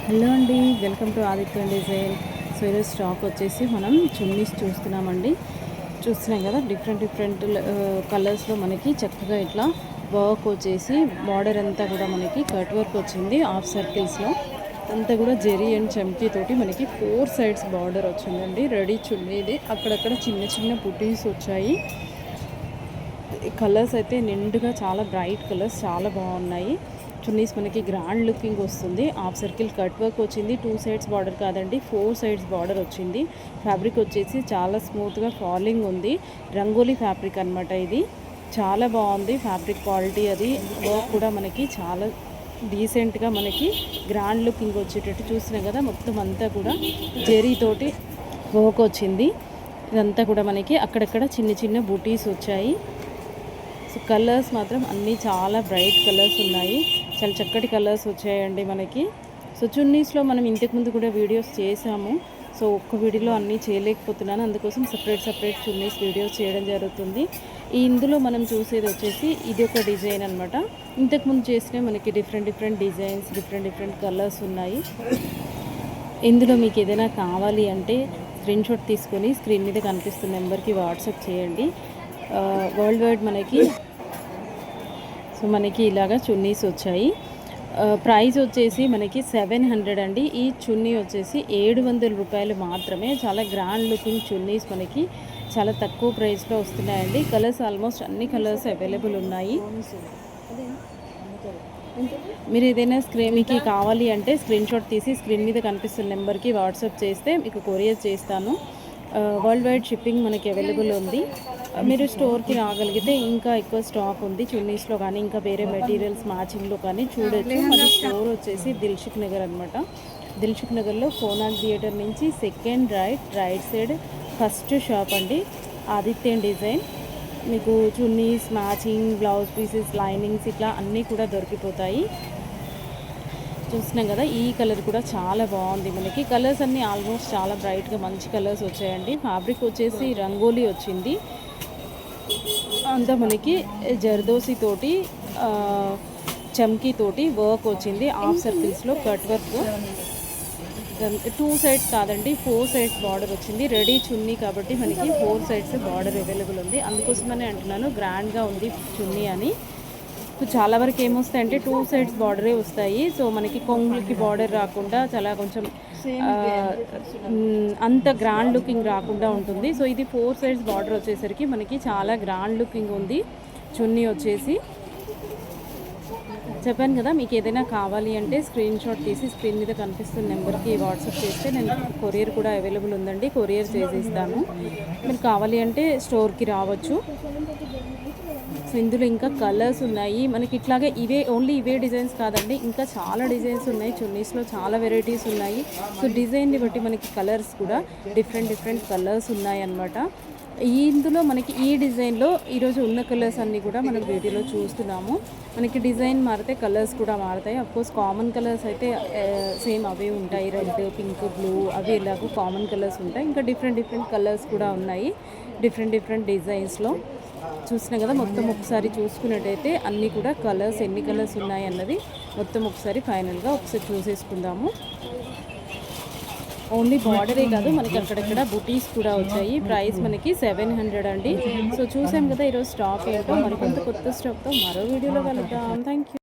Hello అండి, welcome to Aditya design. So ఈరోజు stock వచ్చేసి మనం చున్నీస్ చూస్తున్నామండి. చూస్తున్నాం కదా, డిఫరెంట్ కలర్స్లో మనకి చక్కగా ఇట్లా వర్క్ వచ్చేసి బార్డర్ అంతా కూడా మనకి కట్ వర్క్ వచ్చింది. హాఫ్ సర్కిల్స్లో అంతా కూడా జెరీ అండ్ చమ్కీ తోటి మనకి 4 సైడ్స్ బార్డర్ వచ్చిందండి. రెడీ చున్నీది. అక్కడక్కడ చిన్న చిన్న పుటీస్ వచ్చాయి. కలర్స్ అయితే నిండుగా చాలా బ్రైట్ కలర్స్, చాలా బాగున్నాయి. చున్నీస్ మనకి గ్రాండ్ లుకింగ్ వస్తుంది. హాఫ్ సర్కిల్ కట్ వర్క్ వచ్చింది. 2 సైడ్స్ బార్డర్ కాదండి, 4 సైడ్స్ బార్డర్ వచ్చింది. ఫ్యాబ్రిక్ వచ్చేసి చాలా స్మూత్గా ఫాలింగ్ ఉంది. రంగోలీ ఫ్యాబ్రిక్ అనమాట ఇది. చాలా బాగుంది ఫ్యాబ్రిక్ క్వాలిటీ. అది వర్క్ కూడా మనకి చాలా డీసెంట్గా మనకి గ్రాండ్ లుకింగ్ వచ్చేటట్టు చూసినాం కదా. మొత్తం అంతా కూడా జెరీతోటి వర్క్ వచ్చింది. ఇదంతా కూడా మనకి అక్కడక్కడ చిన్న చిన్న బూటీస్ వచ్చాయి. సో కలర్స్ మాత్రం అన్నీ చాలా బ్రైట్ కలర్స్ ఉన్నాయి. చాలా చక్కటి కలర్స్ వచ్చాయండి మనకి. సో చున్నీస్లో మనం ఇంతకుముందు కూడా వీడియోస్ చేసాము. సో ఒక్క వీడియోలో అన్నీ చేయలేకపోతున్నాను, అందుకోసం సపరేట్ చున్నీస్ వీడియోస్ చేయడం జరుగుతుంది. ఇందులో మనం చూసేది వచ్చేసి ఇది ఒక డిజైన్ అనమాట. ఇంతకుముందు చేసినవి మనకి డిఫరెంట్ డిజైన్స్, డిఫరెంట్ కలర్స్ ఉన్నాయి. ఇందులో మీకు ఏదైనా కావాలి అంటే స్క్రీన్ షాట్ తీసుకొని స్క్రీన్ మీద కనిపిస్తున్న నెంబర్కి వాట్సాప్ చేయండి. వరల్డ్ వైడ్ మనకి ఇలాగా చున్నీస్ వచ్చాయి. ప్రైస్ వచ్చేసి మనకి 700 అండి. ఈ చున్నీ వచ్చేసి 700 రూపాయలు మాత్రమే. చాలా గ్రాండ్ లుకింగ్ చున్నీస్ మనకి చాలా తక్కువ ప్రైస్లో వస్తున్నాయండి. కలర్స్ ఆల్మోస్ట్ అన్ని కలర్స్ అవైలబుల్ ఉన్నాయి. మీరు ఏదైనా మీకు కావాలి అంటే స్క్రీన్ షాట్ తీసి స్క్రీన్ మీద కనిపిస్తున్న నెంబర్కి వాట్సాప్ చేస్తే మీకు కొరియర్ చేస్తాను. వరల్డ్ వైడ్ షిప్పింగ్ మనకి అవైలబుల్ ఉంది. మీరు స్టోర్కి రాగలిగితే ఇంకా ఎక్కువ స్టాక్ ఉంది చున్నీస్లో, కానీ ఇంకా వేరే మెటీరియల్స్ మ్యాచింగ్లో కానీ చూడొచ్చు. మన స్టోర్ వచ్చేసి దిల్సుఖ్ నగర్ అనమాట. దిల్సుఖ్ నగర్లో ఫోనాక్ థియేటర్ నుంచి second right side first shop అండి, ఆదిత్య డిజైన్. మీకు chunnis, matching blouse pieces, linings ఇట్లా అన్నీ కూడా దొరికిపోతాయి. చూస్తున్నాం కదా, ఈ కలర్ కూడా చాలా బాగుంది మనకి. కలర్స్ అన్నీ ఆల్మోస్ట్ చాలా బ్రైట్గా మంచి కలర్స్ వచ్చాయండి. ఫ్యాబ్రిక్ వచ్చేసి రంగోలీ వచ్చింది. అంతా మనకి జర్దోసి తోటి చమ్కీ తోటి వర్క్ వచ్చింది. హాఫ్ సర్కిల్స్లో కట్ వర్క్. 2 సైడ్స్ కాదండి, 4 సైడ్స్ బార్డర్ వచ్చింది. రెడీ చున్నీ కాబట్టి మనకి 4 సైడ్స్ బార్డర్ అవైలబుల్ ఉంది. అందుకోసమనే అంటున్నాను గ్రాండ్గా ఉంది చున్నీ అని. సో చాలా వరకు ఏమొస్తాయంటే 2 సైడ్స్ బార్డరే వస్తాయి. సో మనకి కొంగులకి బార్డర్ రాకుండా చాలా కొంచెం అంత గ్రాండ్ లుకింగ్ రాకుండా ఉంటుంది. సో ఇది 4 సైడ్స్ బార్డర్ వచ్చేసరికి మనకి చాలా గ్రాండ్ లుకింగ్ ఉంది చున్నీ వచ్చేసి. చెప్పాను కదా, మీకు ఏదైనా కావాలి అంటే స్క్రీన్ షాట్ తీసి స్క్రీన్ మీద కనిపిస్తున్న నెంబర్కి వాట్సాప్ చేస్తే నేను కొరియర్ కూడా అవైలబుల్ ఉందండి, కొరియర్ చేసిస్తాను. మీరు కావాలి అంటే స్టోర్కి రావచ్చు. సో ఇందులో ఇంకా కలర్స్ ఉన్నాయి మనకి. ఇట్లాగే ఓన్లీ ఇవే డిజైన్స్ కాదండి, ఇంకా చాలా డిజైన్స్ ఉన్నాయి. చున్నీస్లో చాలా వెరైటీస్ ఉన్నాయి. సో డిజైన్ని బట్టి మనకి కలర్స్ కూడా డిఫరెంట్ కలర్స్ ఉన్నాయి అన్నమాట. ఇందులో మనకి ఈ డిజైన్లో ఈరోజు ఉన్న కలర్స్ అన్నీ కూడా మనం వీడియోలో చూస్తున్నాము. మనకి డిజైన్ మారితే కలర్స్ కూడా మారుతాయి. అఫ్కోర్స్ కామన్ కలర్స్ అయితే సేమ్ అవే ఉంటాయి. రెడ్, పింక్, బ్లూ అవి ఇలాగ కామన్ కలర్స్ ఉంటాయి. ఇంకా డిఫరెంట్ కలర్స్ కూడా ఉన్నాయి డిఫరెంట్ డిజైన్స్లో. చూసినా కదా, మొత్తం ఒకసారి చూసుకున్నట్టయితే అన్నీ కూడా కలర్స్ ఎన్ని కలర్స్ ఉన్నాయి అన్నది మొత్తం ఒకసారి ఫైనల్గా చూసేసుకుందాము. ఓన్లీ బార్డరే కాదు, మనకి అక్కడక్కడ బుటీస్ కూడా వచ్చాయి. ప్రైస్ మనకి 700 అండి. సో చూసాం కదా ఈరోజు స్టాక్ ఏంటో. మరికొంత కొత్త స్టాక్తో మరో వీడియోలో కలుద్దాం. Thank you.